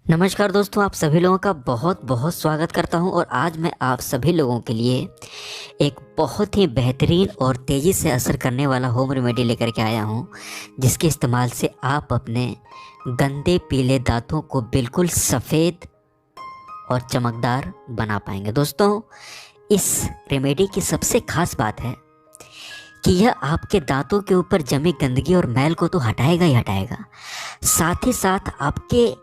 नमस्कार दोस्तों, आप सभी लोगों का बहुत बहुत स्वागत करता हूं। और आज मैं आप सभी लोगों के लिए एक बहुत ही बेहतरीन और तेज़ी से असर करने वाला होम रेमेडी लेकर के आया हूं, जिसके इस्तेमाल से आप अपने गंदे पीले दांतों को बिल्कुल सफ़ेद और चमकदार बना पाएंगे। दोस्तों, इस रेमेडी की सबसे ख़ास बात है कि यह आपके दांतों के ऊपर जमी गंदगी और मैल को तो हटाएगा ही हटाएगा, साथ ही साथ आपके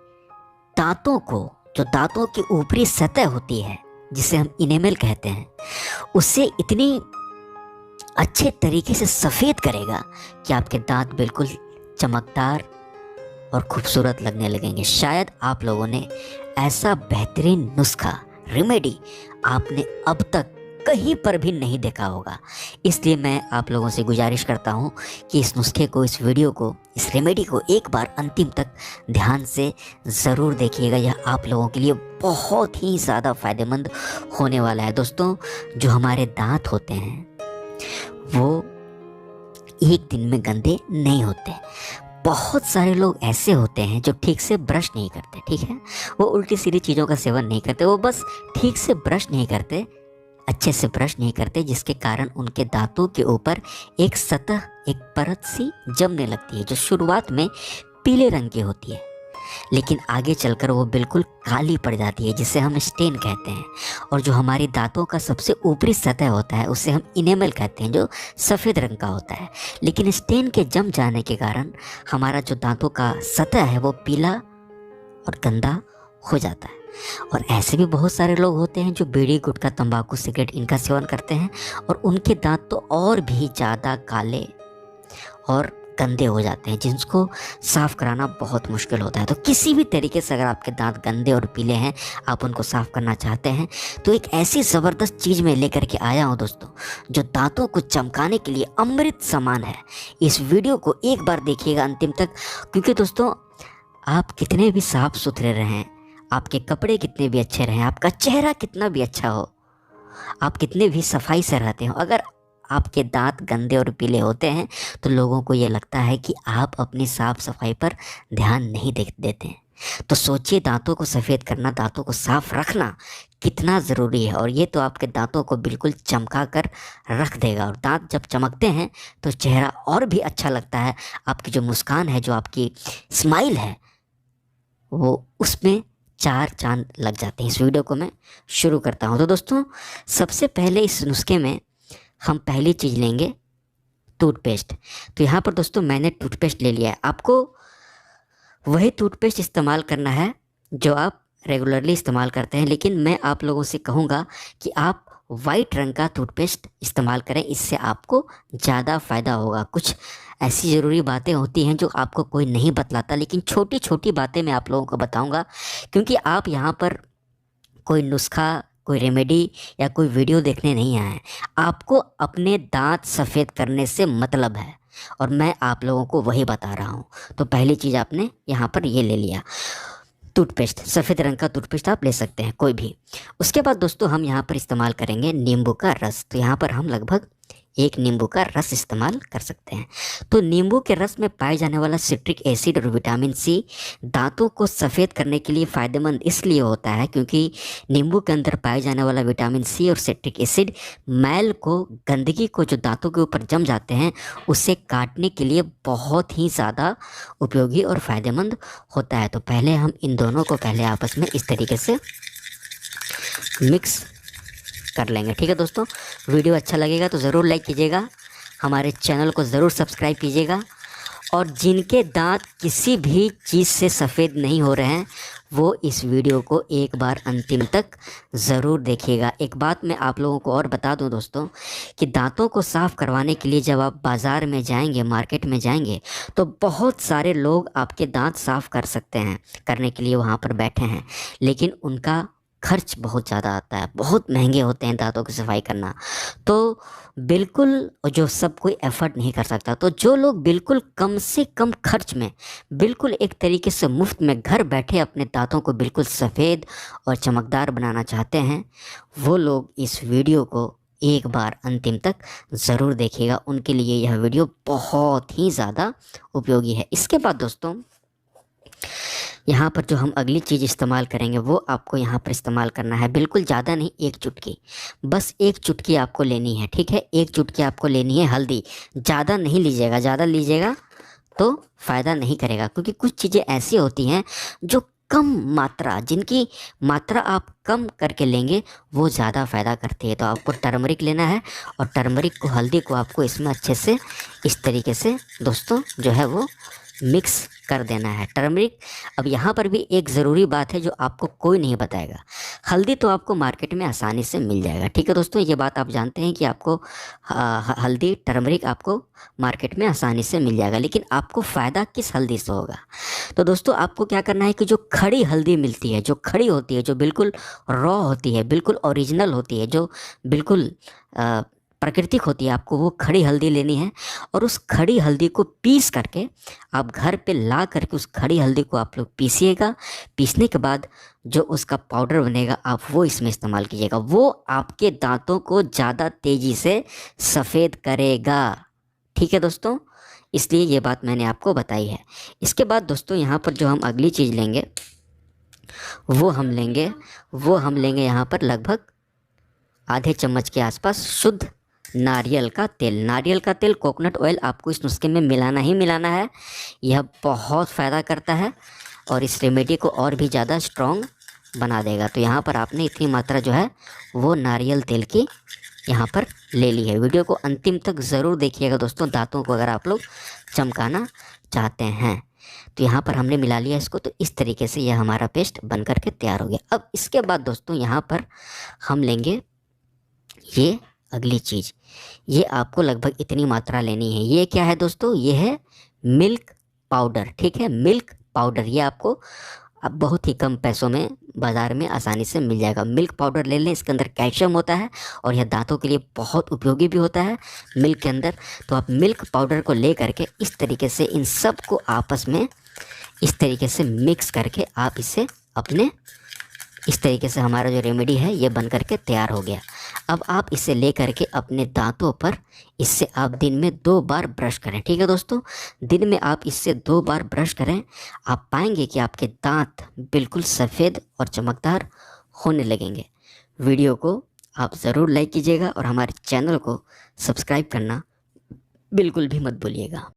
दांतों को, जो दांतों की ऊपरी सतह होती है जिसे हम इनेमल कहते हैं, उसे इतनी अच्छे तरीके से सफ़ेद करेगा कि आपके दांत बिल्कुल चमकदार और खूबसूरत लगने लगेंगे। शायद आप लोगों ने ऐसा बेहतरीन नुस्खा, रेमेडी आपने अब तक कहीं पर भी नहीं देखा होगा। इसलिए मैं आप लोगों से गुजारिश करता हूं कि इस नुस्खे को, इस वीडियो को, इस रेमेडी को एक बार अंतिम तक ध्यान से ज़रूर देखिएगा। यह आप लोगों के लिए बहुत ही ज़्यादा फ़ायदेमंद होने वाला है। दोस्तों, जो हमारे दांत होते हैं वो एक दिन में गंदे नहीं होते। बहुत सारे लोग ऐसे होते हैं जो ठीक से ब्रश नहीं करते, ठीक है, वो उल्टी सीधी चीज़ों का सेवन नहीं करते, वो बस ठीक से ब्रश नहीं करते, अच्छे से ब्रश नहीं करते, जिसके कारण उनके दांतों के ऊपर एक सतह, एक परत सी जमने लगती है, जो शुरुआत में पीले रंग की होती है, लेकिन आगे चलकर वो बिल्कुल काली पड़ जाती है, जिसे हम स्टेन कहते हैं। और जो हमारी दांतों का सबसे ऊपरी सतह होता है उसे हम इनेमल कहते हैं, जो सफ़ेद रंग का होता है। लेकिन स्टेन के जम जाने के कारण हमारा जो दांतों का सतह है वो पीला और गंदा हो जाता है। और ऐसे भी बहुत सारे लोग होते हैं जो बीड़ी, गुटखा, तंबाकू, सिगरेट इनका सेवन करते हैं, और उनके दांत तो और भी ज़्यादा काले और गंदे हो जाते हैं, जिनको साफ़ कराना बहुत मुश्किल होता है। तो किसी भी तरीके से अगर आपके दांत गंदे और पीले हैं, आप उनको साफ़ करना चाहते हैं, तो एक ऐसी ज़बरदस्त चीज़ मैं लेकर के आया हूँ दोस्तों, जो दांतों को चमकाने के लिए अमृत समान है। इस वीडियो को एक बार देखिएगा अंतिम तक, क्योंकि दोस्तों, आप कितने भी साफ़ सुथरे रहें, आपके कपड़े कितने भी अच्छे रहें, आपका चेहरा कितना भी अच्छा हो, आप कितने भी सफाई से रहते हो, अगर आपके दांत गंदे और पीले होते हैं तो लोगों को ये लगता है कि आप अपनी साफ़ सफाई पर ध्यान नहीं देते हैं। तो सोचिए, दांतों को सफ़ेद करना, दांतों को साफ़ रखना कितना ज़रूरी है। और ये तो आपके दांतों को बिल्कुल चमका कर रख देगा। और दांत जब चमकते हैं तो चेहरा और भी अच्छा लगता है। आपकी जो मुस्कान है, जो आपकी स्माइल है, वो उसमें चार चांद लग जाते हैं। इस वीडियो को मैं शुरू करता हूं। तो दोस्तों, सबसे पहले इस नुस्खे में हम पहली चीज़ लेंगे टूथपेस्ट। तो यहाँ पर दोस्तों मैंने टूथपेस्ट ले लिया है। आपको वही टूथपेस्ट इस्तेमाल करना है जो आप रेगुलरली इस्तेमाल करते हैं, लेकिन मैं आप लोगों से कहूँगा कि आप वाइट रंग का टूथपेस्ट इस्तेमाल करें, इससे आपको ज़्यादा फ़ायदा होगा। कुछ ऐसी ज़रूरी बातें होती हैं जो आपको कोई नहीं बतलाता, लेकिन छोटी छोटी बातें मैं आप लोगों को बताऊंगा, क्योंकि आप यहाँ पर कोई नुस्खा, कोई रेमेडी या कोई वीडियो देखने नहीं आए हैं। आपको अपने दांत सफ़ेद करने से मतलब है, और मैं आप लोगों को वही बता रहा हूँ। तो पहली चीज़ आपने यहाँ पर ये ले लिया, टूथपेस्ट। सफ़ेद रंग का टूथपेस्ट आप ले सकते हैं कोई भी। उसके बाद दोस्तों हम यहाँ पर इस्तेमाल करेंगे नींबू का रस। तो यहाँ पर हम लगभग एक नींबू का रस इस्तेमाल कर सकते हैं। तो नींबू के रस में पाए जाने वाला सिट्रिक एसिड और विटामिन सी दांतों को सफ़ेद करने के लिए फ़ायदेमंद इसलिए होता है क्योंकि नींबू के अंदर पाए जाने वाला विटामिन सी और सिट्रिक एसिड मैल को, गंदगी को जो दांतों के ऊपर जम जाते हैं, उसे काटने के लिए बहुत ही ज़्यादा उपयोगी और फ़ायदेमंद होता है। तो पहले हम इन दोनों को पहले आपस में इस तरीके से मिक्स कर लेंगे। ठीक है दोस्तों, वीडियो अच्छा लगेगा तो ज़रूर लाइक कीजिएगा, हमारे चैनल को ज़रूर सब्सक्राइब कीजिएगा, और जिनके दांत किसी भी चीज़ से सफ़ेद नहीं हो रहे हैं वो इस वीडियो को एक बार अंतिम तक ज़रूर देखिएगा। एक बात मैं आप लोगों को और बता दूं दोस्तों, कि दांतों को साफ़ करवाने के लिए जब आप बाज़ार में जाएंगे, मार्केट में जाएंगे, तो बहुत सारे लोग आपके दांत साफ़ कर सकते हैं, करने के लिए वहाँ पर बैठे हैं, लेकिन उनका खर्च बहुत ज़्यादा आता है, बहुत महंगे होते हैं दांतों की सफाई करना। तो बिल्कुल जो सब कोई एफर्ट नहीं कर सकता, तो जो लोग बिल्कुल कम से कम खर्च में, बिल्कुल एक तरीके से मुफ्त में घर बैठे अपने दांतों को बिल्कुल सफ़ेद और चमकदार बनाना चाहते हैं, वो लोग इस वीडियो को एक बार अंतिम तक ज़रूर देखिएगा। उनके लिए यह वीडियो बहुत ही ज़्यादा उपयोगी है। इसके बाद दोस्तों यहाँ पर जो हम अगली चीज़ इस्तेमाल करेंगे वो आपको यहाँ पर इस्तेमाल करना है, बिल्कुल ज़्यादा नहीं, एक चुटकी, बस एक चुटकी आपको लेनी है, ठीक है। एक चुटकी आपको लेनी है हल्दी, ज़्यादा नहीं लीजिएगा, ज़्यादा लीजिएगा तो फ़ायदा नहीं करेगा, क्योंकि कुछ चीज़ें ऐसी होती हैं जो कम मात्रा, जिनकी मात्रा आप कम करके लेंगे वो ज़्यादा फ़ायदा करती है। तो आपको टर्मरिक लेना है और टर्मरिक को, हल्दी को आपको इसमें अच्छे से इस तरीके से दोस्तों जो है वो मिक्स कर देना है टर्मरिक। अब यहाँ पर भी एक ज़रूरी बात है जो आपको कोई नहीं बताएगा, हल्दी तो आपको मार्केट में आसानी से मिल जाएगा, ठीक है दोस्तों, ये बात आप जानते हैं कि आपको हल्दी टर्मरिक आपको मार्केट में आसानी से मिल जाएगा, लेकिन आपको फ़ायदा किस हल्दी से होगा। तो दोस्तों आपको क्या करना है कि जो खड़ी हल्दी मिलती है, जो खड़ी होती है, जो बिल्कुल रॉ होती है, बिल्कुल ओरिजिनल होती है, जो बिल्कुल प्राकृतिक होती है, आपको वो खड़ी हल्दी लेनी है। और उस खड़ी हल्दी को पीस करके आप घर पे ला करके उस खड़ी हल्दी को आप लोग पीसिएगा। पीसने के बाद जो उसका पाउडर बनेगा आप वो इसमें इस्तेमाल कीजिएगा, वो आपके दांतों को ज़्यादा तेज़ी से सफ़ेद करेगा, ठीक है दोस्तों, इसलिए ये बात मैंने आपको बताई है। इसके बाद दोस्तों यहाँ पर जो हम अगली चीज़ लेंगे वो हम लेंगे यहाँ पर लगभग आधे चम्मच के आसपास शुद्ध नारियल का तेल। नारियल का तेल, कोकोनट ऑयल आपको इस नुस्खे में मिलाना ही मिलाना है, यह बहुत फ़ायदा करता है और इस रेमेडी को और भी ज़्यादा स्ट्रॉन्ग बना देगा। तो यहाँ पर आपने इतनी मात्रा जो है वो नारियल तेल की यहाँ पर ले ली है। वीडियो को अंतिम तक ज़रूर देखिएगा दोस्तों, दांतों को अगर आप लोग चमकाना चाहते हैं। तो यहाँ पर हमने मिला लिया इसको, तो इस तरीके से यह हमारा पेस्ट बन करके तैयार हो गया। अब इसके बाद दोस्तों यहाँ पर हम लेंगे ये अगली चीज़, ये आपको लगभग इतनी मात्रा लेनी है। ये क्या है दोस्तों, ये है मिल्क पाउडर, ठीक है, मिल्क पाउडर। ये आपको अब बहुत ही कम पैसों में बाज़ार में आसानी से मिल जाएगा। मिल्क पाउडर ले लें, इसके अंदर कैल्शियम होता है और यह दांतों के लिए बहुत उपयोगी भी होता है मिल्क के अंदर। तो आप मिल्क पाउडर को ले करके इस तरीके से इन सब को आपस में इस तरीके से मिक्स करके आप इसे अपने, इस तरीके से हमारा जो रेमेडी है ये बन करके तैयार हो गया। अब आप इसे ले करके अपने दांतों पर इससे आप दिन में 2 बार ब्रश करें, ठीक है दोस्तों, दिन में आप इससे 2 बार ब्रश करें। आप पाएंगे कि आपके दांत बिल्कुल सफ़ेद और चमकदार होने लगेंगे। वीडियो को आप ज़रूर लाइक कीजिएगा और हमारे चैनल को सब्सक्राइब करना बिल्कुल भी मत भूलिएगा।